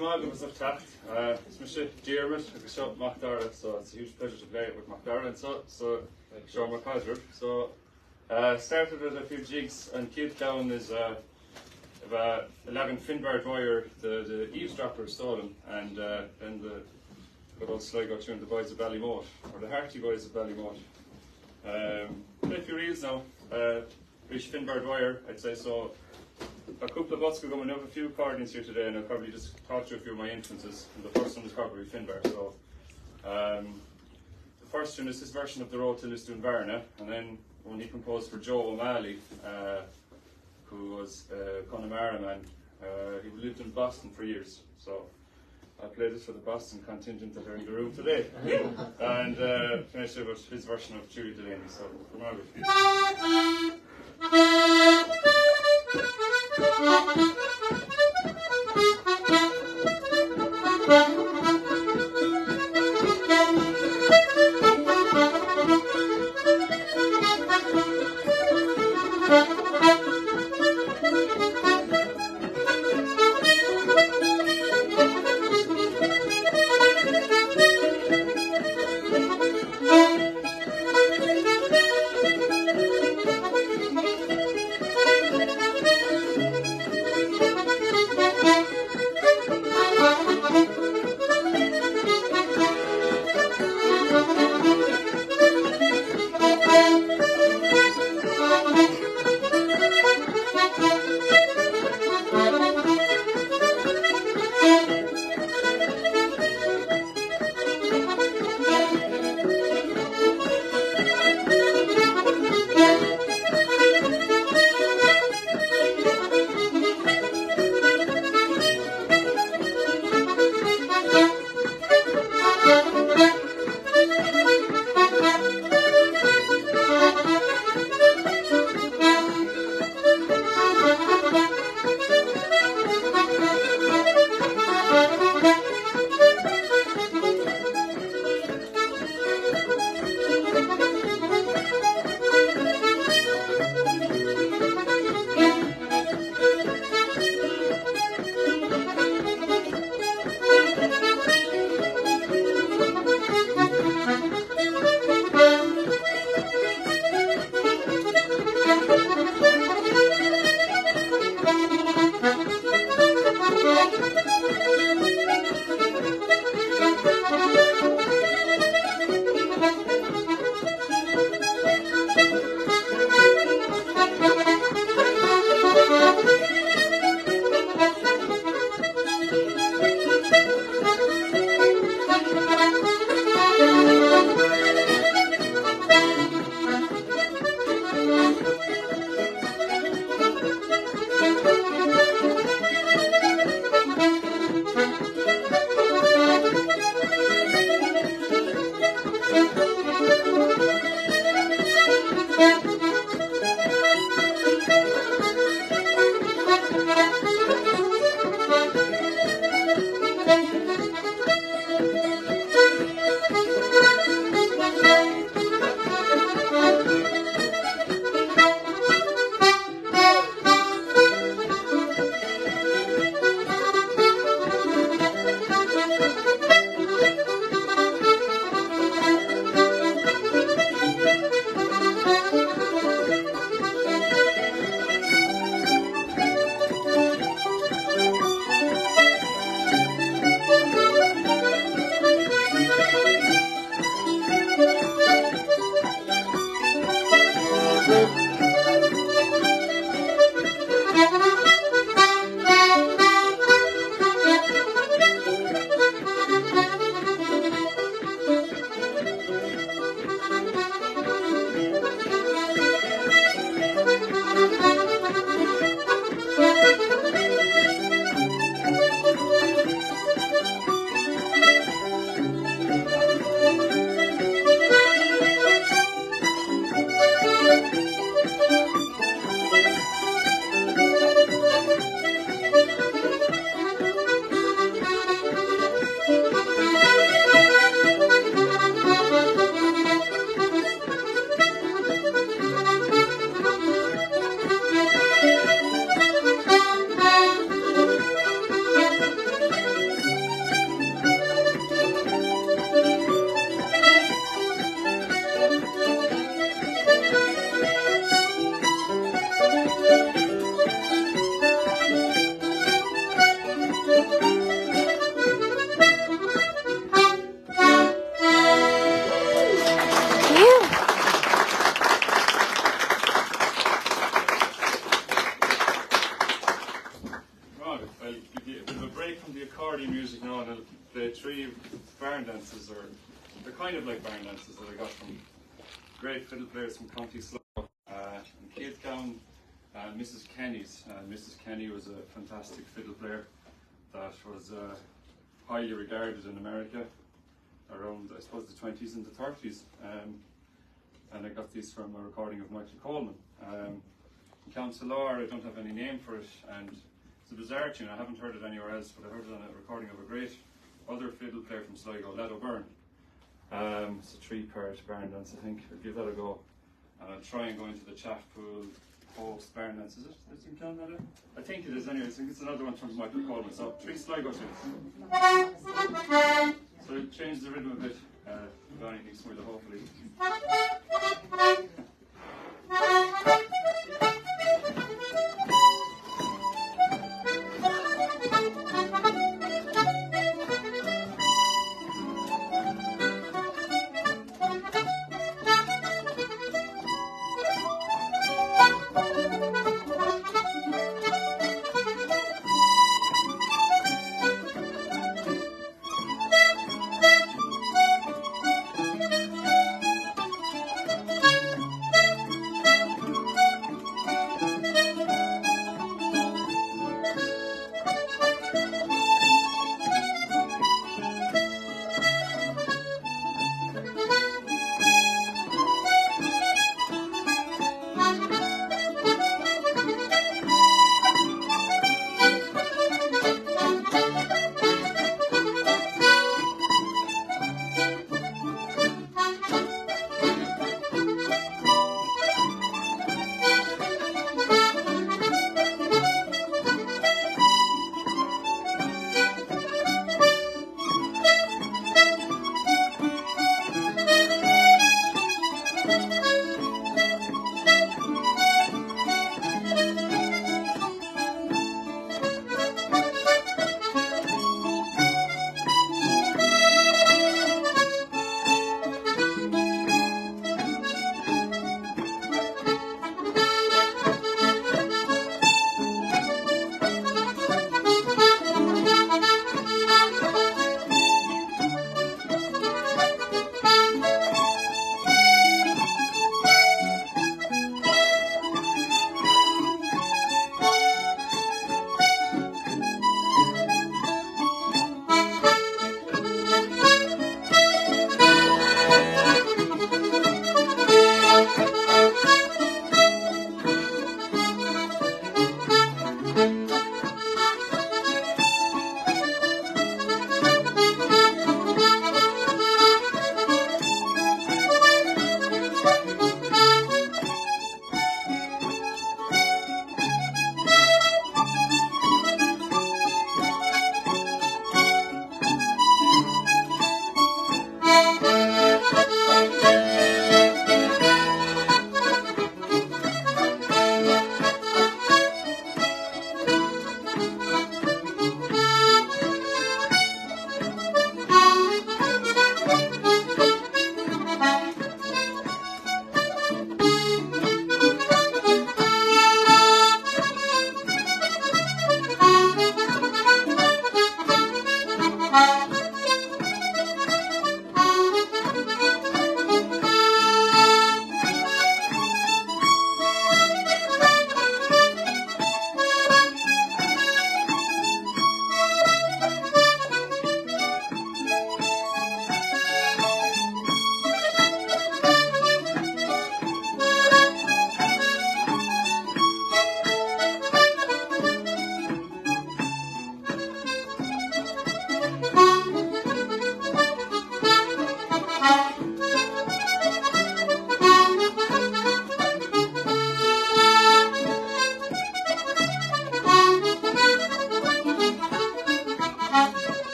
Diarmuid was up tacht. It's Meachair, Diarmuid, agus seo MacDara, so it's a huge pleasure to play with MacDara and so sure my pleasure. So started with a few jigs and Keith down is 11 Finbar wire, the eavesdropper stole him, and then the good old Sligo tune, the boys of Ballymote, or the Hearty boys of Ballymote. Play a few reels now. Reach Finbar wire, I'd say so. A couple of us could go and have a few accordions here today, and I'll probably just talk through a few of my influences. And the first one is probably Finbar. So the first tune is his version of The Road to Lisdoonvarna, and then one he composed for Joe O'Malley, who was a Connemara man. He lived in Boston for years, so I played this for the Boston contingent that are in the room today, and finished it with his version of Julie Delaney. So remember. accordion music now, and I'll play 3 barn dances, or they're kind of like barn dances that I got from great fiddle players from County Sligo. In Keithtown, Mrs. Kenny's. Mrs. Kenny was a fantastic fiddle player that was highly regarded in America around, I suppose, the 20s and the 30s. And I got these from a recording of Michael Coleman. In Councilor, I don't have any name for it, and it's a bizarre tune. I haven't heard it anywhere else, but I heard it on a recording of a great other fiddle player from Sligo, Lad O'Byrne. It's a 3-part barn dance, I think. I'll give that a go. And I'll try and go into the chat pool post barn dance. Is it? Is it done that? I think it is anyway. I think it's another one from Michael Coleman. So 3 Sligo tunes. So it changes the rhythm a bit. Without anything smoother, hopefully.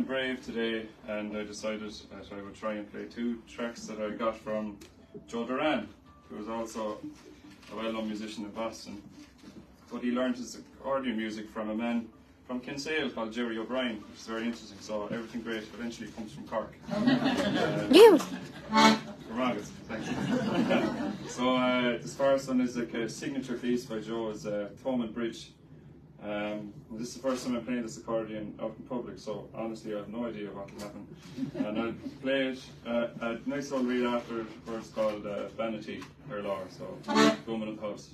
feeling brave today, and I decided that I would try and play two tracks that I got from Joe Duran, who was also a well-known musician in Boston. But he learned his accordion music from a man from Kinsale called Jerry O'Brien, which is very interesting. So everything great eventually comes from Cork. From August, thanks. So this first one is like a signature piece by Joe, is Thomond Bridge. This is the first time I'm playing this accordion out in public, so honestly I have no idea what will happen. And I'll play it a nice little read after, where it's called Vanity, Her Law, so Woman and Pubs.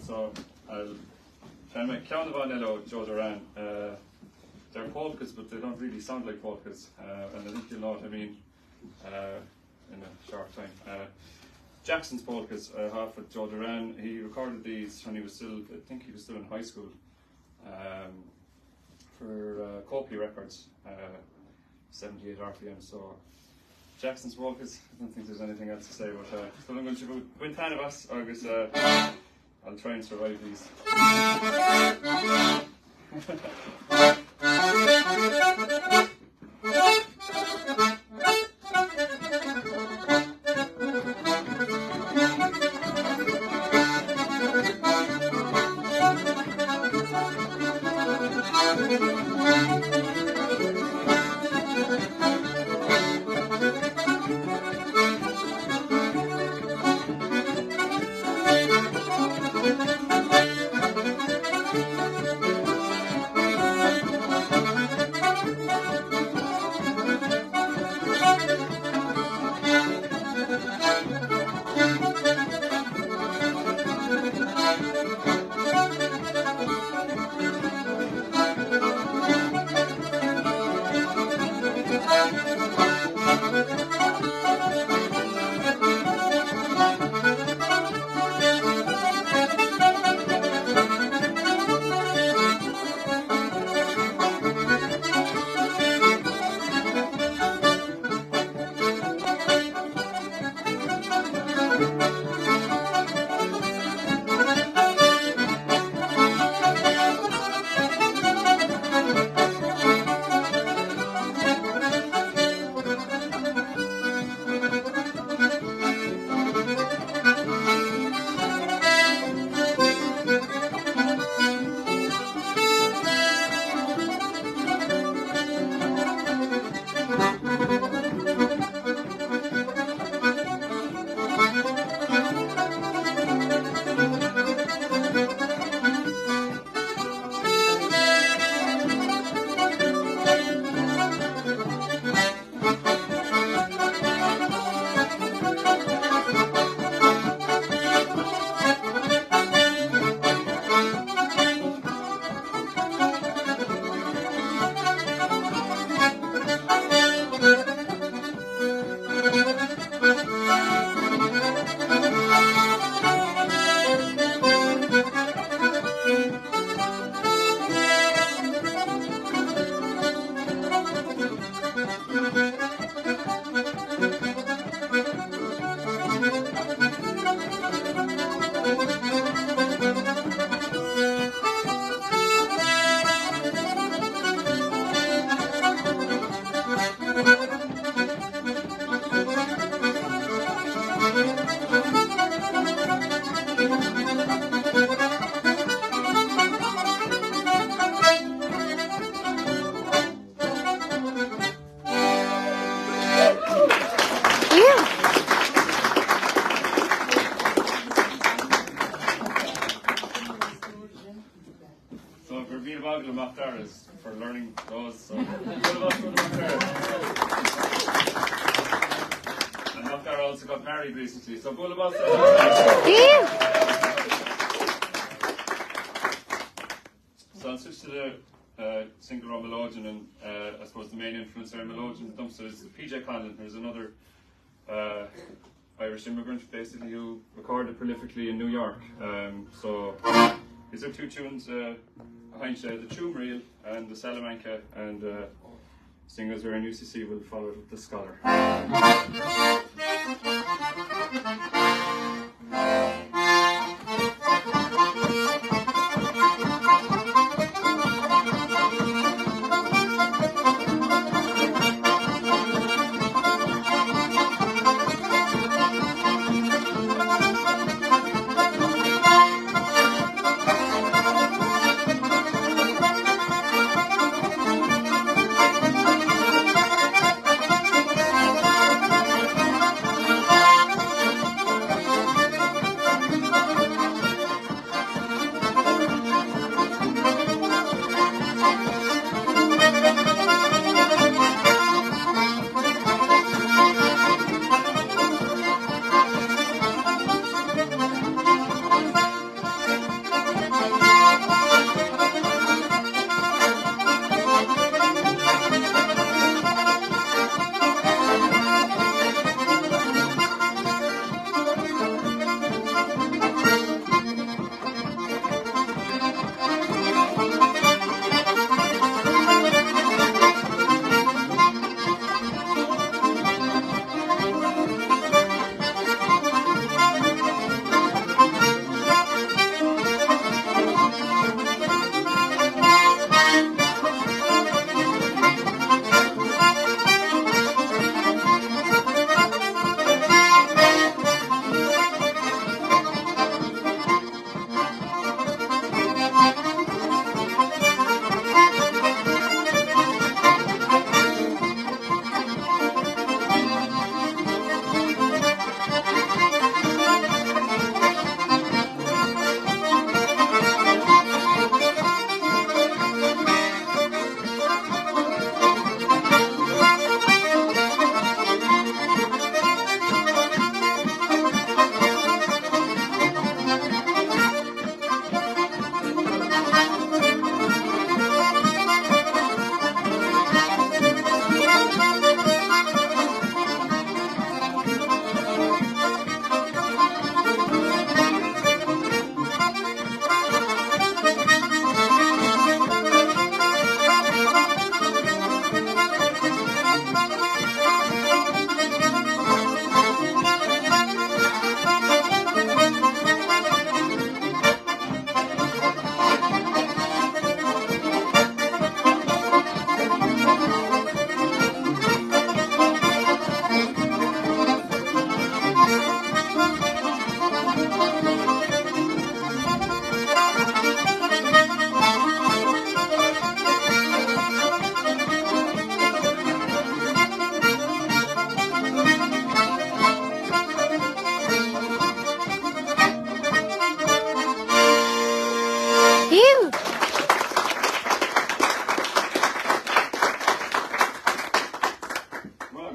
So I'll try and make Count of Vanillo, Joe Duran. They're polkas, but they don't really sound like polkas, and I think you'll know what I mean in a short time. Jackson's polkas, half with Joe Duran. He recorded these when he was still, I think he was still in high school, for Copley Records, 78 RPM. So Jackson's polkas, I don't think there's anything else to say about that. So I'm going to win Tanavas, August. I'll try and survive these. And MacDara also got married recently, so bull about that. So I'll switch to the single row melodeon, and I suppose the main influencer in melodeon dumpster is PJ Conlon, who's another Irish immigrant basically who recorded prolifically in New York. So these are two tunes behind the Tune Reel and the Salamanca, and singers who are in UCC will follow it with the Scholar.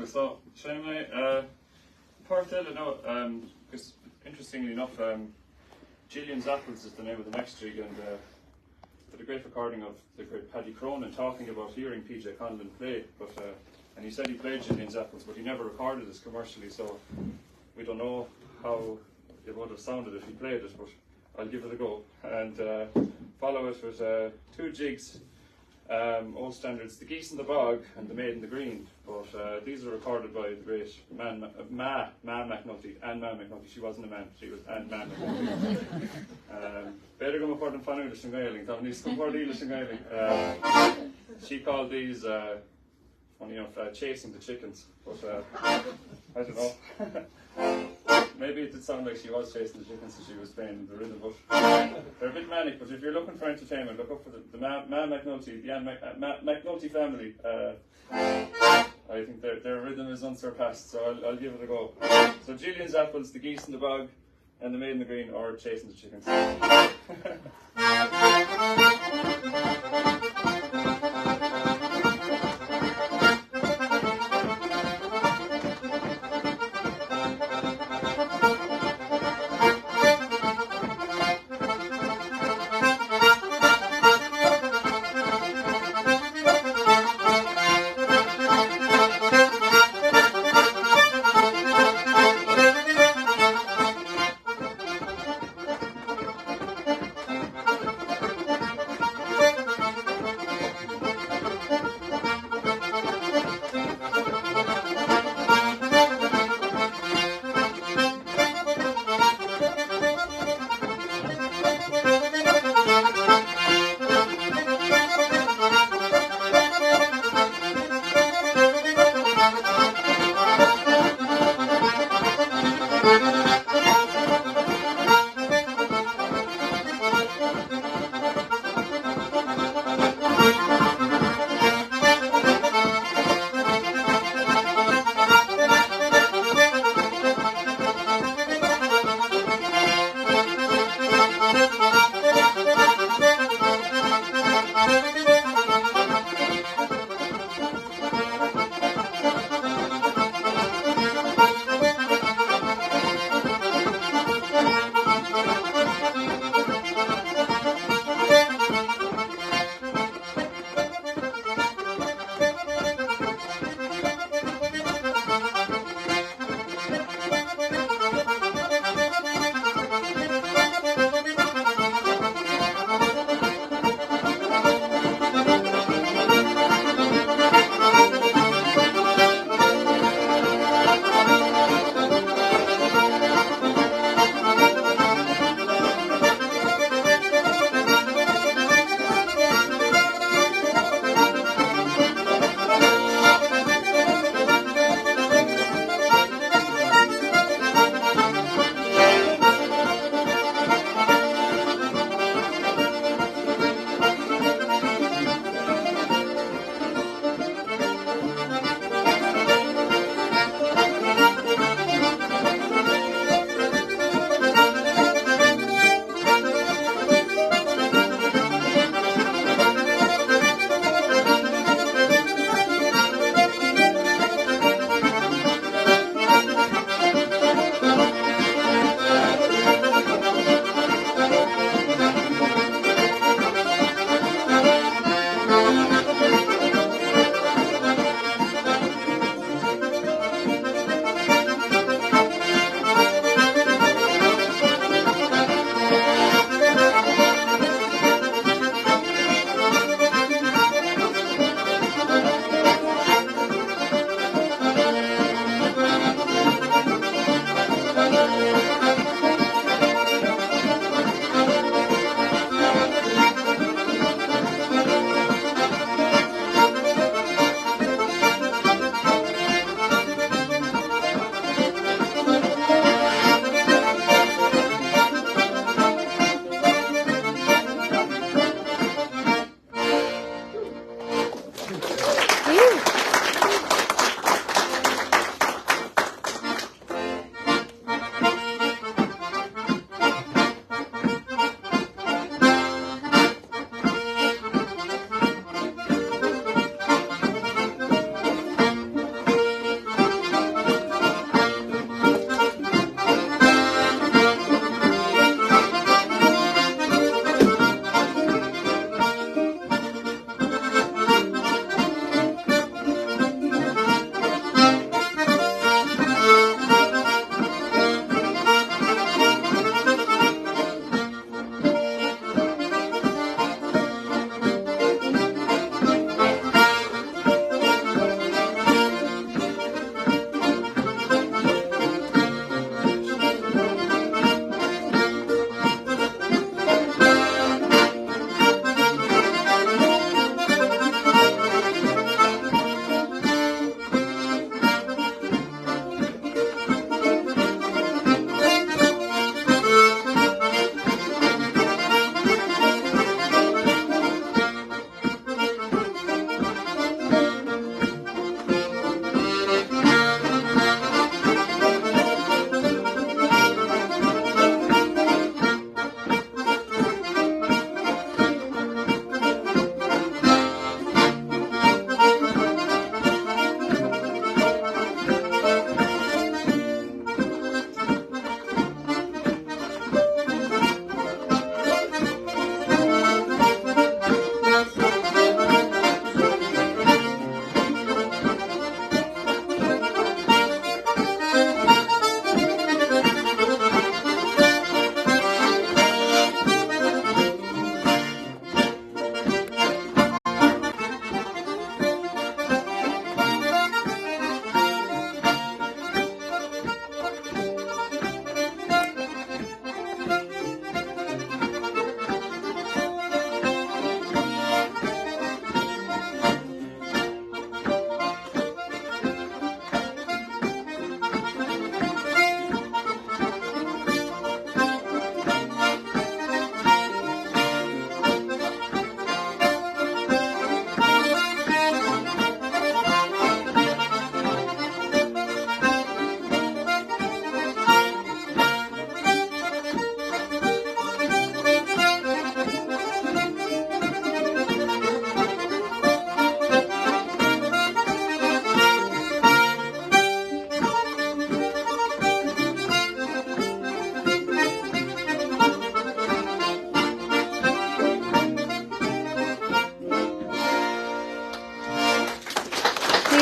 So, shall I Portella now, because interestingly enough, Gillian's Apples is the name of the next jig, and did a great recording of the great Paddy Cronin talking about hearing PJ Conlon play, but and he said he played Gillian's Apples, but he never recorded this commercially, so we don't know how it would have sounded if he played it, but I'll give it a go. And follow it with two jigs, old standards, The Geese in the Bog and The Maid in the Green, but these are recorded by the great Ma McNulty, Anne Ma McNulty. She wasn't a man, she was Anne Ma McNulty. Better go for than Fanu the Shingaling, Tom needs to come for the Shingaling. She called these, funny enough, Chasing the Chickens, but I don't know. Maybe it did sound like she was chasing the chickens as she was playing the rhythm, but they're a bit manic. But if you're looking for entertainment, look up for the Ma McNulty, the Anne McNulty family. I think their rhythm is unsurpassed, so I'll give it a go. So Gillian's Apples, The Geese in the Bog, and The Maid in the Green, or Chasing the Chickens.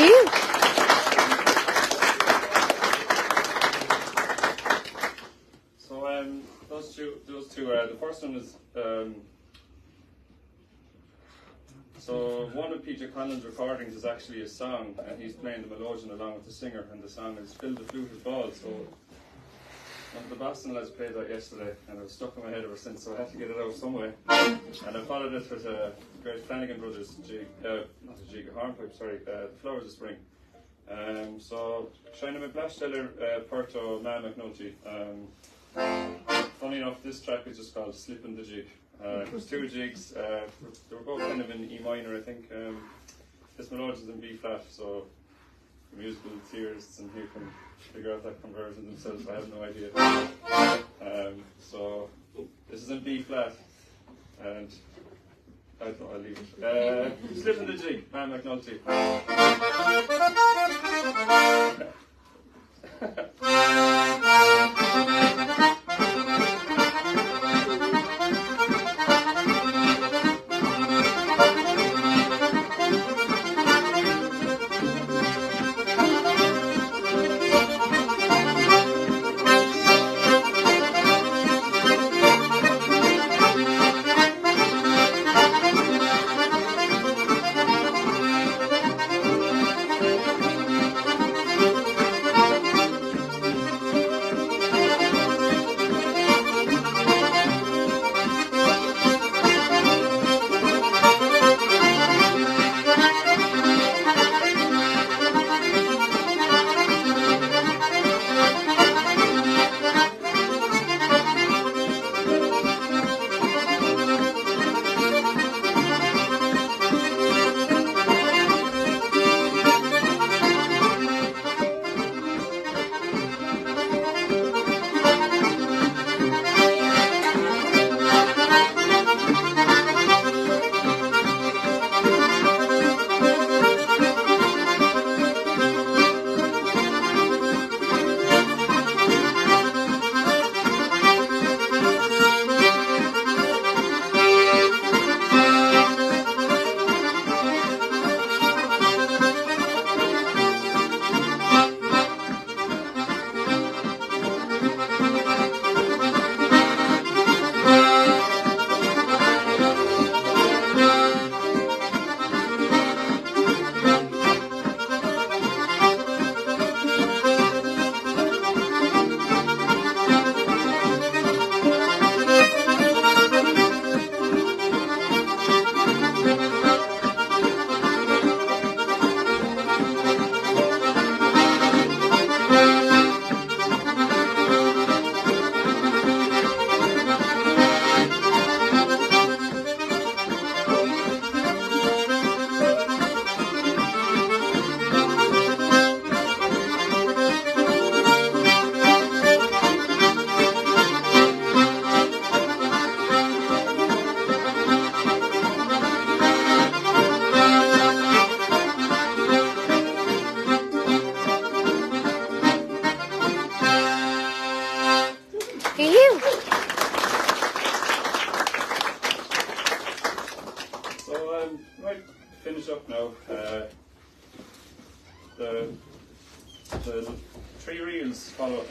you. So those two are, the first one is, so one of Peter Conlon's recordings is actually a song, and he's playing the melodeon along with the singer, and the song is Fill the Flute with Balls. So one of the Boston lads played that yesterday, and it was stuck in my head ever since, so I had to get it out some way. And I followed it with a great Flanagan Brothers jig, not a jig, a hornpipe, sorry, The Flowers of Spring. So Shine me Blashsteller, Perto, Man McNulty. Funny enough, this track is just called Slippin' the Jig. There's two jigs, they were both kind of in E minor, I think. This melodic is in B flat, so the musical theorists and who can figure out that conversion themselves, I have no idea. So this is in B flat, and I thought I'd leave it. Slippin' the Jig, Man McNulty. Up now. The three reels follow.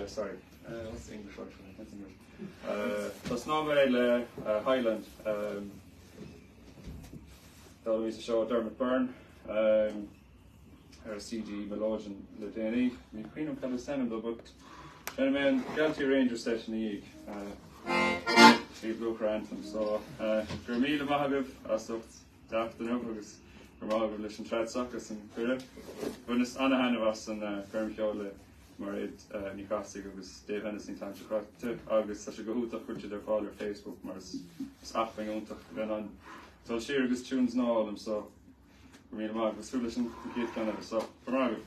Sorry, what's the English word for it? That's English. So Snowmail Highland. That was a show Dermot Byrne. Her CG Melodeon Le Déni. Mi Queen of Calisthenic, but gentlemen, Galty Ranger session Eeg. Blue anthem. So, Gurmila Mahagav, Asoft, Daft the Nubagus, Gurmagav Lishan Trad Sockers and Kura. Goodness Anna Hanavas and Gurmkyola Marid Nikasig was Dave Henderson time to August, such a good hoot of which their father Facebook, Mars, Apping on then on. So, Shiragus tunes know all of them, so Gurmila Mahagav was foolish and Kate Canada. So, Gurmagav.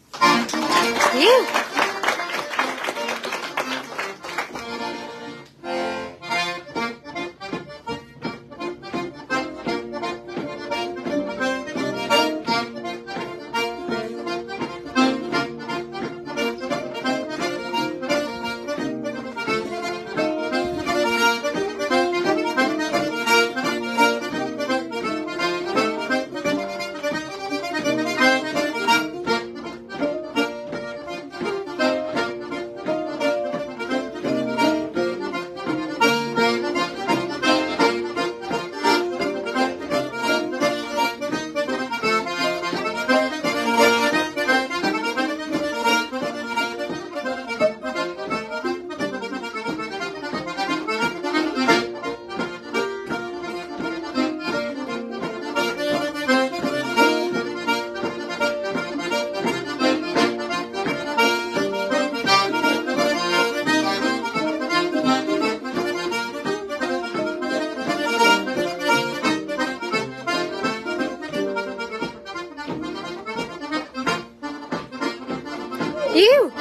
You!